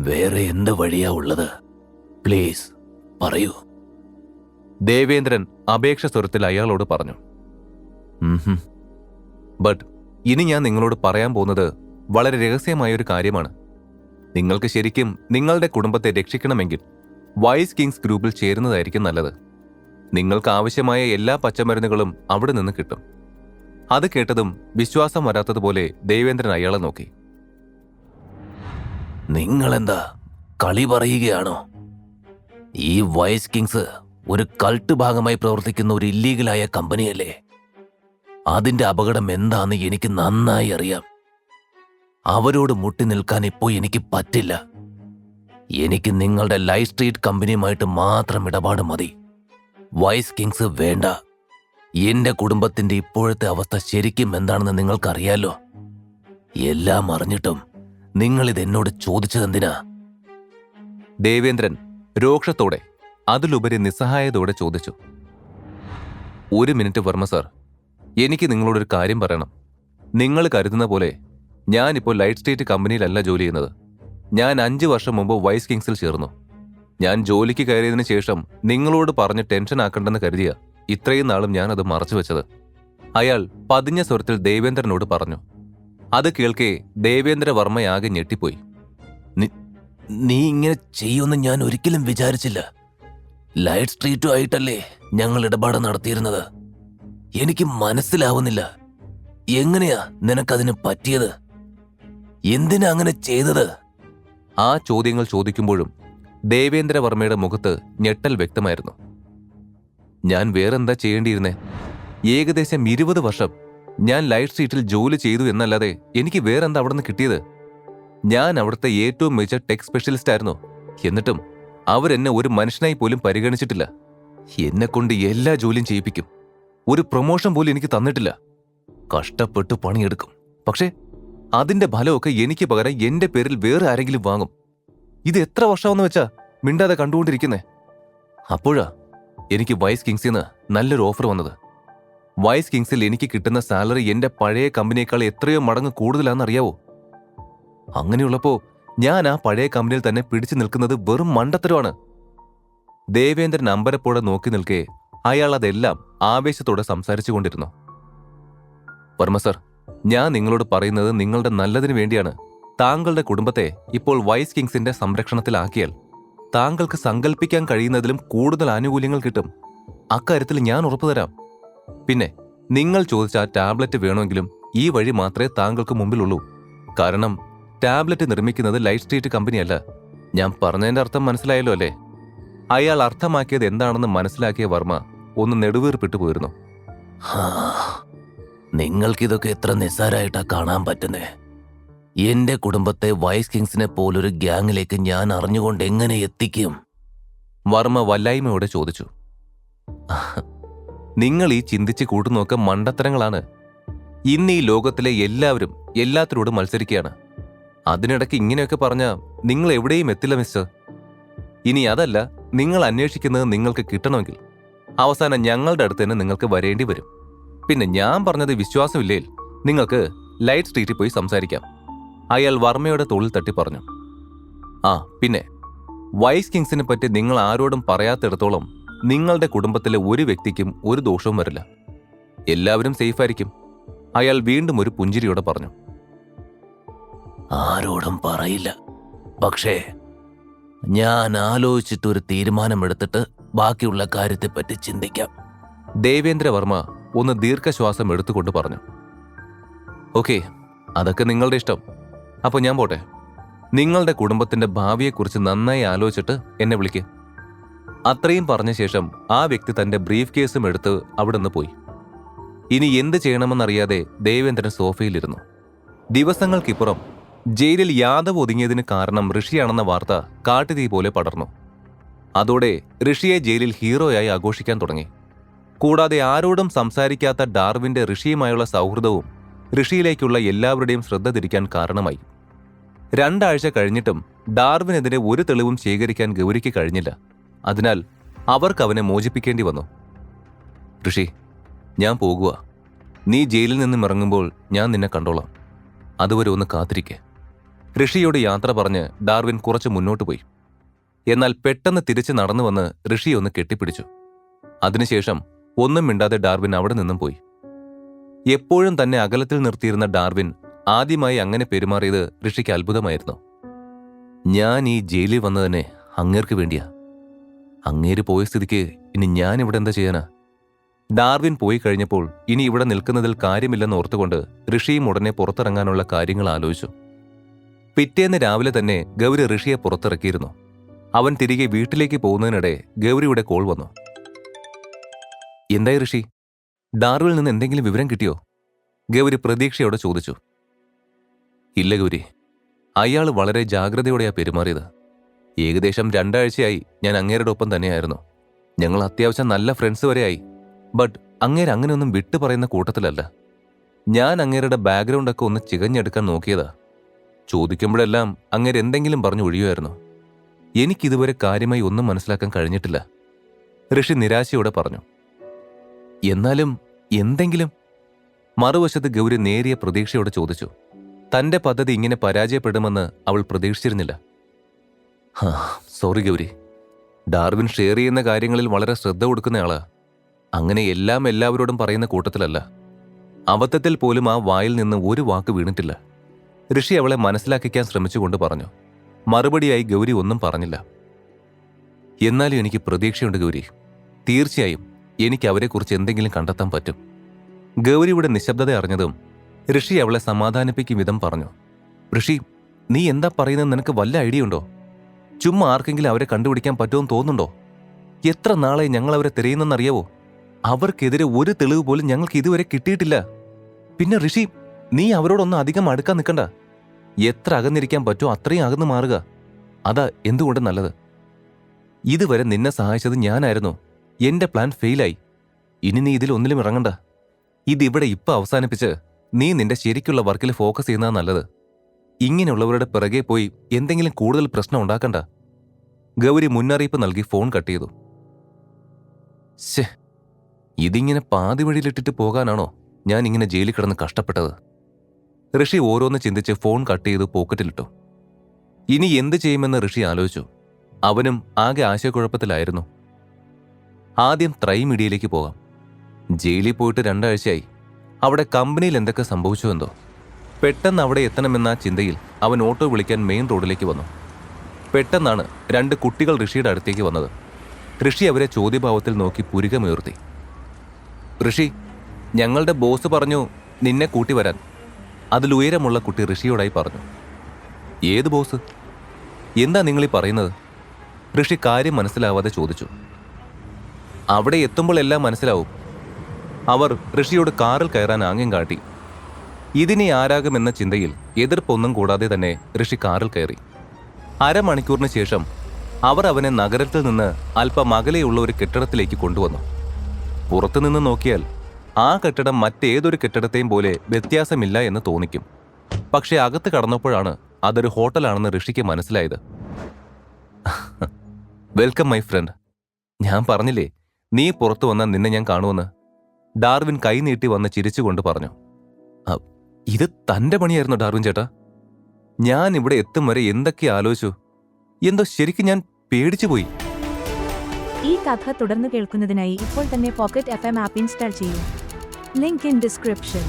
വേറെ എന്ത് വഴിയാ ഉള്ളത്? പ്ലീസ് പറയൂ. ദേവേന്ദ്രൻ അപേക്ഷ സ്വരത്തിൽ അയാളോട് പറഞ്ഞു. ബട്ട് ഇനി ഞാൻ നിങ്ങളോട് പറയാൻ പോകുന്നത് വളരെ രഹസ്യമായൊരു കാര്യമാണ്. നിങ്ങൾക്ക് ശരിക്കും നിങ്ങളുടെ കുടുംബത്തെ രക്ഷിക്കണമെങ്കിൽ വൈസ് കിങ്സ് ഗ്രൂപ്പിൽ ചേരുന്നതായിരിക്കും നല്ലത്. നിങ്ങൾക്ക് ആവശ്യമായ എല്ലാ പച്ചമരുന്നുകളും അവിടെ നിന്ന് കിട്ടും. അത് കേട്ടതും വിശ്വാസം വരാത്തതുപോലെ ദേവേന്ദ്രൻ അയാളെ നോക്കി. നിങ്ങളെന്താ കളി പറയുകയാണോ? ഈ വൈസ് കിങ്സ് ഒരു കൾട്ട് ഭാഗമായി പ്രവർത്തിക്കുന്ന ഒരു ഇല്ലീഗലായ കമ്പനിയല്ലേ? അതിന്റെ അപകടം എന്താന്ന് എനിക്ക് നന്നായി അറിയാം. അവരോട് മുട്ടി നിൽക്കാൻ ഇപ്പോൾ എനിക്ക് പറ്റില്ല. എനിക്ക് നിങ്ങളുടെ ലൈഫ് സ്ട്രീറ്റ് കമ്പനിയുമായിട്ട് മാത്രം ഇടപാട് മതി. വൈസ് കിങ്സ് വേണ്ട. എന്റെ കുടുംബത്തിന്റെ ഇപ്പോഴത്തെ അവസ്ഥ ശരിക്കും എന്താണെന്ന് നിങ്ങൾക്കറിയാലോ. എല്ലാം അറിഞ്ഞിട്ടും നിങ്ങളിത് എന്നോട് ചോദിച്ചതെന്തിനാ? ദേവേന്ദ്രൻ രോക്ഷത്തോടെ, അതിലുപരി നിസ്സഹായതയോടെ ചോദിച്ചു. ഒരു മിനിറ്റ് വർമ്മ സാർ, എനിക്ക് നിങ്ങളോടൊരു കാര്യം പറയണം. നിങ്ങൾ കരുതുന്ന പോലെ ഞാനിപ്പോൾ ലൈറ്റ് സ്റ്റേറ്റ് കമ്പനിയിലല്ല ജോലി ചെയ്യുന്നത്. ഞാൻ 5 വർഷം മുമ്പ് വൈസ് കിങ്സിൽ ചേർന്നു. ഞാൻ ജോലിക്ക് കയറിയതിനു ശേഷം നിങ്ങളോട് പറഞ്ഞ് ടെൻഷൻ ആക്കണ്ടെന്ന് കരുതിയ ഇത്രയും നാളും ഞാൻ അത് മറച്ചുവെച്ചത്. അയാൾ പതിഞ്ഞ സ്വരത്തിൽ ദേവേന്ദ്രനോട് പറഞ്ഞു. അത് കേൾക്കെ ദേവേന്ദ്ര വർമ്മയാകെ ഞെട്ടിപ്പോയി. നീ ഇങ്ങനെ ചെയ്യുമെന്ന് ഞാൻ ഒരിക്കലും വിചാരിച്ചില്ല. ലൈറ്റ് സ്ട്രീറ്റുമായിട്ടല്ലേ ഞങ്ങൾ ഇടപാട് നടത്തിയിരുന്നത്? എനിക്ക് മനസ്സിലാവുന്നില്ല, എങ്ങനെയാ നിനക്കതിന് പറ്റിയത്? എന്തിനാ അങ്ങനെ ചെയ്തത്? ആ ചോദ്യങ്ങൾ ചോദിക്കുമ്പോഴും ദേവേന്ദ്ര വർമ്മയുടെ മുഖത്ത് ഞെട്ടൽ വ്യക്തമായിരുന്നു. ഞാൻ വേറെന്താ ചെയ്യേണ്ടിയിരുന്നേ? ഏകദേശം 20 വർഷം ഞാൻ ലൈറ്റ് സ്ട്രീറ്റിൽ ജോലി ചെയ്തു എന്നല്ലാതെ എനിക്ക് വേറെന്താ അവിടെ നിന്ന് കിട്ടിയത്? ഞാൻ അവിടുത്തെ ഏറ്റവും മികച്ച ടെക് സ്പെഷ്യലിസ്റ്റ് ആയിരുന്നു. എന്നിട്ടും അവരെന്നെ ഒരു മനുഷ്യനായി പോലും പരിഗണിച്ചിട്ടില്ല. എന്നെക്കൊണ്ട് എല്ലാ ജോലിയും ചെയ്യിപ്പിക്കും. ഒരു പ്രൊമോഷൻ പോലും എനിക്ക് തന്നിട്ടില്ല. കഷ്ടപ്പെട്ട് പണിയെടുക്കും. പക്ഷേ അതിന്റെ ഫലമൊക്കെ എനിക്ക് പകരം എന്റെ പേരിൽ വേറെ ആരെങ്കിലും വാങ്ങും. ഇത് എത്ര വർഷമെന്ന് വെച്ചാ മിണ്ടാതെ കണ്ടുകൊണ്ടിരിക്കുന്നേ? അപ്പോഴാ എനിക്ക് വൈസ് കിങ്സിന്ന് നല്ലൊരു ഓഫർ വന്നത്. വൈസ് കിങ്സിൽ എനിക്ക് കിട്ടുന്ന സാലറി എന്റെ പഴയ കമ്പനിയേക്കാൾ എത്രയോ മടങ്ങ് കൂടുതലാണെന്നറിയാവോ? അങ്ങനെയുള്ളപ്പോ ഞാൻ ആ പഴയ കമ്പനിയിൽ തന്നെ പിടിച്ചു നിൽക്കുന്നത് വെറും മണ്ടത്തരമാണ്. ദേവേന്ദ്രൻ അമ്പരപ്പോടെ നോക്കി നിൽക്കെ അയാൾ അതെല്ലാം ആവേശത്തോടെ സംസാരിച്ചു കൊണ്ടിരുന്നു. വർമ്മ സർ, ഞാൻ നിങ്ങളോട് പറയുന്നത് നിങ്ങളുടെ നല്ലതിനു വേണ്ടിയാണ്. താങ്കളുടെ കുടുംബത്തെ ഇപ്പോൾ വൈസ് കിങ്സിന്റെ സംരക്ഷണത്തിലാക്കിയാൽ താങ്കൾക്ക് സങ്കല്പിക്കാൻ കഴിയുന്നതിലും കൂടുതൽ ആനുകൂല്യങ്ങൾ കിട്ടും. അക്കാര്യത്തിൽ ഞാൻ ഉറപ്പുതരാം. പിന്നെ നിങ്ങൾ ചോദിച്ച ആ ടാബ്ലറ്റ് വേണമെങ്കിലും ഈ വഴി മാത്രമേ താങ്കൾക്ക് മുമ്പിലുള്ളൂ. കാരണം ടാബ്ലറ്റ് നിർമ്മിക്കുന്നത് ലൈറ്റ് സ്ട്രീറ്റ് കമ്പനിയല്ല. ഞാൻ പറഞ്ഞതിന്റെ അർത്ഥം മനസ്സിലായല്ലോ അല്ലേ? അയാൾ അർത്ഥമാക്കിയത് എന്താണെന്ന് മനസ്സിലാക്കിയ വർമ്മ ഒന്ന് നെടുവീർപ്പിട്ടു പോയിരുന്നു. നിങ്ങൾക്കിതൊക്കെ എത്ര നിസ്സാരമായിട്ടാ കാണാൻ പറ്റുന്നേ? എന്റെ കുടുംബത്തെ വൈസ് കിങ്സിനെ പോലൊരു ഗ്യാങ്ങിലേക്ക് ഞാൻ അറിഞ്ഞുകൊണ്ട് എങ്ങനെ എത്തിക്കും? വർമ്മ വല്ലായ്മയോടെ ചോദിച്ചു. നിങ്ങൾ ഈ ചിന്തിച്ച് കൂട്ടുന്നൊക്കെ മണ്ടത്തരങ്ങളാണ്. ഇന്ന് ഈ ലോകത്തിലെ എല്ലാവരും എല്ലാത്തിനോടും മത്സരിക്കുകയാണ്. അതിനിടയ്ക്ക് ഇങ്ങനെയൊക്കെ പറഞ്ഞാൽ നിങ്ങൾ എവിടെയും എത്തില്ല മിസ്റ്റർ. ഇനി അതല്ല നിങ്ങൾ അന്വേഷിക്കുന്നത് നിങ്ങൾക്ക് കിട്ടണമെങ്കിൽ അവസാനം ഞങ്ങളുടെ അടുത്ത് തന്നെ നിങ്ങൾക്ക് വരേണ്ടി വരും. പിന്നെ ഞാൻ പറഞ്ഞത് വിശ്വാസമില്ലേ? നിങ്ങൾക്ക് ലൈറ്റ് സ്ട്രീറ്റിൽ പോയി സംസാരിക്കാം. അയാൾ വർമ്മയുടെ തോളിൽ തട്ടി പറഞ്ഞു. ആ പിന്നെ വൈസ് കിങ്സിനെ പറ്റി നിങ്ങൾ ആരോടും പറയാത്തിടത്തോളം നിങ്ങളുടെ കുടുംബത്തിലെ ഒരു വ്യക്തിക്കും ഒരു ദോഷവും വരില്ല. എല്ലാവരും സേഫായിരിക്കും. അയാൾ വീണ്ടും ഒരു പുഞ്ചിരിയോടെ പറഞ്ഞു. ആരോടും പറയില്ല. പക്ഷേ ഞാൻ ആലോചിച്ചിട്ടൊരു തീരുമാനമെടുത്തിട്ട് ബാക്കിയുള്ള കാര്യത്തെപ്പറ്റി ചിന്തിക്കാം. ദേവേന്ദ്ര വർമ്മ ഒന്ന് ദീർഘശ്വാസം എടുത്തുകൊണ്ട് പറഞ്ഞു. ഓക്കെ, അതൊക്കെ നിങ്ങളുടെ ഇഷ്ടം. അപ്പോൾ ഞാൻ പോട്ടെ. നിങ്ങളുടെ കുടുംബത്തിന്റെ ഭാവിയെക്കുറിച്ച് നന്നായി ആലോചിച്ചിട്ട് എന്നെ വിളിക്ക്. അത്രയും പറഞ്ഞ ശേഷം ആ വ്യക്തി തന്റെ ബ്രീഫ് കേസും എടുത്ത് അവിടെ നിന്ന് പോയി. ഇനി എന്ത് ചെയ്യണമെന്നറിയാതെ ദേവേന്ദ്രൻ സോഫയിലിരുന്നു. ദിവസങ്ങൾക്കിപ്പുറം ജയിലിൽ യാദവ് ഒതുങ്ങിയതിന് കാരണം ഋഷിയാണെന്ന വാർത്ത കാട്ടുതീ പോലെ പടർന്നു. അതോടെ ഋഷിയെ ജയിലിൽ ഹീറോയായി ആഘോഷിക്കാൻ തുടങ്ങി. കൂടാതെ ആരോടും സംസാരിക്കാത്ത ഡാർവിന്റെ ഋഷിയുമായുള്ള സൗഹൃദവും ഋഷിയിലേക്കുള്ള എല്ലാവരുടെയും ശ്രദ്ധ തിരിക്കാൻ കാരണമായി. 2 ആഴ്ച കഴിഞ്ഞിട്ടും ഡാർവിനെതിരെ ഒരു തെളിവും ശേഖരിക്കാൻ ഗൗരിക്ക് കഴിഞ്ഞില്ല. അതിനാൽ അവർക്ക് അവനെ മോചിപ്പിക്കേണ്ടി വന്നു. ഋഷി, ഞാൻ പോകുക. നീ ജയിലിൽ നിന്നും ഇറങ്ങുമ്പോൾ ഞാൻ നിന്നെ കണ്ടോളാം. അതുവരെ ഒന്ന് കാത്തിരിക്കെ. ഋഷിയോട് യാത്ര പറഞ്ഞ് ഡാർവിൻ കുറച്ച് മുന്നോട്ട് പോയി. എന്നാൽ പെട്ടെന്ന് തിരിച്ച് നടന്നു വന്ന് ഋഷിയെ ഒന്ന് കെട്ടിപ്പിടിച്ചു. അതിനുശേഷം ഒന്നും മിണ്ടാതെ ഡാർവിൻ അവിടെ നിന്നും പോയി. എപ്പോഴും തന്നെ അകലത്തിൽ നിർത്തിയിരുന്ന ഡാർവിൻ ആദ്യമായി അങ്ങനെ പെരുമാറിയത് ഋഷിക്ക് അത്ഭുതമായിരുന്നു. ഞാൻ ഈ ജയിലിൽ വന്നതന്നെ അങ്ങേർക്ക് വേണ്ടിയാ. അങ്ങേര് പോയ സ്ഥിതിക്ക് ഇനി ഞാൻ ഇവിടെ എന്താ ചെയ്യാനാ? ഡാർവിൻ പോയി കഴിഞ്ഞപ്പോൾ ഇനി ഇവിടെ നിൽക്കുന്നതിൽ കാര്യമില്ലെന്ന് ഓർത്തുകൊണ്ട് ഋഷിയും ഉടനെ പുറത്തിറങ്ങാനുള്ള കാര്യങ്ങൾ ആലോചിച്ചു. പിറ്റേന്ന് രാവിലെ തന്നെ ഗൗരി ഋഷിയെ പുറത്തിറക്കിയിരുന്നു. അവൻ തിരികെ വീട്ടിലേക്ക് പോകുന്നതിനിടെ ഗൗരിയുടെ കോൾ വന്നു. എന്തായി ഋഷി? ഡാർവിൽ നിന്ന് എന്തെങ്കിലും വിവരം കിട്ടിയോ? ഗൗരി പ്രതീക്ഷയോടെ ചോദിച്ചു. ഇല്ല ഗൗരി, അയാൾ വളരെ ജാഗ്രതയോടെയാ പെരുമാറിയത്. ഏകദേശം 2 ആഴ്ചയായി ഞാൻ അങ്ങേരുടെ ഒപ്പം തന്നെയായിരുന്നു. ഞങ്ങൾ അത്യാവശ്യം നല്ല ഫ്രണ്ട്സ് വരെയായി. ബട്ട് അങ്ങേര് അങ്ങനെയൊന്നും വിട്ടു പറയുന്ന കൂട്ടത്തിലല്ല. ഞാൻ അങ്ങേരുടെ ബാക്ക്ഗ്രൗണ്ടൊക്കെ ഒന്ന് ചികഞ്ഞെടുക്കാൻ നോക്കിയതാ. ചോദിക്കുമ്പോഴെല്ലാം അങ്ങേര് എന്തെങ്കിലും പറഞ്ഞു ഒഴിയുമായിരുന്നു. എനിക്കിതുവരെ കാര്യമായി ഒന്നും മനസ്സിലാക്കാൻ കഴിഞ്ഞിട്ടില്ല, ഋഷി നിരാശയോടെ പറഞ്ഞു. എന്നാലും എന്തെങ്കിലും? മറുവശത്ത് ഗൗരി നേരിയ പ്രതീക്ഷയോടെ ചോദിച്ചു. തന്റെ പദ്ധതി ഇങ്ങനെ പരാജയപ്പെടുമെന്ന് അവൾ പ്രതീക്ഷിച്ചിരുന്നില്ല. സോറി ഗൗരി, ഡാർവിൻ ഷെയർ ചെയ്യുന്ന കാര്യങ്ങളിൽ വളരെ ശ്രദ്ധ കൊടുക്കുന്നയാളാ. അങ്ങനെ എല്ലാം എല്ലാവരോടും പറയുന്ന കൂട്ടത്തിലല്ല. അബദ്ധത്തിൽ പോലും ആ വായിൽ നിന്ന് ഒരു വാക്ക് വീണിട്ടില്ല, ഋഷി അവളെ മനസ്സിലാക്കിക്കാൻ ശ്രമിച്ചുകൊണ്ട് പറഞ്ഞു. മറുപടിയായി ഗൗരി ഒന്നും പറഞ്ഞില്ല. എന്നാലും എനിക്ക് പ്രതീക്ഷയുണ്ട് ഗൗരി. തീർച്ചയായും എനിക്ക് അവരെക്കുറിച്ച് എന്തെങ്കിലും കണ്ടെത്താൻ പറ്റും. ഗൗരിയുടെ നിശബ്ദത അറിഞ്ഞതും ഋഷി അവളെ സമാധാനിപ്പിക്കും വിധം പറഞ്ഞു. ഋഷി, നീ എന്താ പറയുന്നത്? നിനക്ക് വല്ല ഐഡിയ ഉണ്ടോ? ചുമ്മാ ആർക്കെങ്കിലും അവരെ കണ്ടുപിടിക്കാൻ പറ്റുമെന്ന് തോന്നുന്നുണ്ടോ? എത്ര നാളായി ഞങ്ങൾ അവരെ തിരയുന്നെന്നറിയാവോ? അവർക്കെതിരെ ഒരു തെളിവ് പോലും ഞങ്ങൾക്ക് ഇതുവരെ കിട്ടിയിട്ടില്ല. പിന്നെ ഋഷി, നീ അവരോടൊന്നും അധികം അടുക്കാൻ നിൽക്കണ്ട. എത്ര അകന്നിരിക്കാൻ പറ്റുമോ അത്രയും അകന്നു മാറുക. അതാ എന്തുകൊണ്ട് നല്ലത്. ഇതുവരെ നിന്നെ സഹായിച്ചത് ഞാനായിരുന്നു. എന്റെ പ്ലാൻ ഫെയിലായി. ഇനി നീ ഇതിലൊന്നിലും ഇറങ്ങണ്ട. ഇതിവിടെ ഇപ്പം അവസാനിപ്പിച്ച് നീ നിന്റെ ശരിക്കുള്ള വർക്കിൽ ഫോക്കസ് ചെയ്യുന്നതാ നല്ലത്. ഇങ്ങനെയുള്ളവരുടെ പിറകെ പോയി എന്തെങ്കിലും കൂടുതൽ പ്രശ്നം ഉണ്ടാക്കണ്ട. ഗൗരി മുന്നറിയിപ്പ് നൽകി ഫോൺ കട്ട് ചെയ്തു. ശേ, ഇതിങ്ങനെ പാതി വഴിയിലിട്ടിട്ട് പോകാനാണോ ഞാൻ ഇങ്ങനെ ജയിലിൽ കിടന്ന് കഷ്ടപ്പെട്ടത്? ഋഷി ഓരോന്ന് ചിന്തിച്ച് ഫോൺ കട്ട് ചെയ്ത് പോക്കറ്റിലിട്ടു. ഇനി എന്ത് ചെയ്യുമെന്ന് ഋഷി ആലോചിച്ചു. അവനും ആകെ ആശയക്കുഴപ്പത്തിലായിരുന്നു. ആദ്യം ത്രൈ മീഡിയയിലേക്ക് പോകാം. ജയിലിൽ പോയിട്ട് 2 ആഴ്ചയായി. അവിടെ കമ്പനിയിൽ എന്തൊക്കെ സംഭവിച്ചുവെന്തോ. പെട്ടെന്ന് അവിടെ എത്തണമെന്ന ചിന്തയിൽ അവൻ ഓട്ടോ വിളിക്കാൻ മെയിൻ റോഡിലേക്ക് വന്നു. പെട്ടെന്നാണ് 2 കുട്ടികൾ ഋഷിയുടെ അടുത്തേക്ക് വന്നത്. ഋഷി അവരെ ചോദ്യഭാവത്തിൽ നോക്കി പുരികമുയർത്തി. ഋഷി, ഞങ്ങളുടെ ബോസ് പറഞ്ഞു നിന്നെ കൂട്ടി വരാൻ. അതിലുയരമുള്ള കുട്ടി ഋഷിയോടായി പറഞ്ഞു. ഏത് ബോസ്? എന്താ നിങ്ങളീ പറയുന്നത്? ഋഷി കാര്യം മനസ്സിലാവാതെ ചോദിച്ചു. അവിടെ എത്തുമ്പോൾ എല്ലാം മനസ്സിലാവും. അവർ ഋഷിയോട് കാറിൽ കയറാൻ ആംഗ്യം കാട്ടി. ഇതിനി ആരാകുമെന്ന ചിന്തയിൽ എതിർപ്പൊന്നും കൂടാതെ തന്നെ ഋഷി കാറിൽ കയറി. അരമണിക്കൂറിന് ശേഷം അവർ അവനെ നഗരത്തിൽ നിന്ന് അല്പം അകലെയുള്ള ഒരു കെട്ടിടത്തിലേക്ക് കൊണ്ടുവന്നു. പുറത്തുനിന്ന് നോക്കിയാൽ ആ കെട്ടിടം മറ്റേതൊരു കെട്ടിടത്തെയും പോലെ വ്യത്യാസമില്ല എന്ന് തോന്നിക്കും. പക്ഷെ അകത്ത് കടന്നപ്പോഴാണ് അതൊരു ഹോട്ടലാണെന്ന് ഋഷിക്ക് മനസ്സിലായത്. Welcome my friend. ഞാൻ പറഞ്ഞില്ലേ നീ പുറത്തു വന്നാൽ നിന്നെ ഞാൻ കാണുമെന്ന്. ഡാർവിൻ കൈ നീട്ടി വന്ന് ചിരിച്ചുകൊണ്ട് പറഞ്ഞു. ഇത് തന്റെ പണിയായിരുന്നു ഡാർവിൻ ചേട്ടാ. ഞാൻ ഇവിടെ എത്തും വരെ എന്തൊക്കെ ആലോചിച്ചു. എന്തോ ശരിക്കും ഞാൻ പേടിച്ചുപോയി. ഈ കഥ തുടർന്ന് കേൾക്കുന്നതിനായി ഇപ്പോൾ തന്നെ പോക്കറ്റ് FM ആപ്പ് ഇൻസ്റ്റാൾ ചെയ്യൂ. Link in description.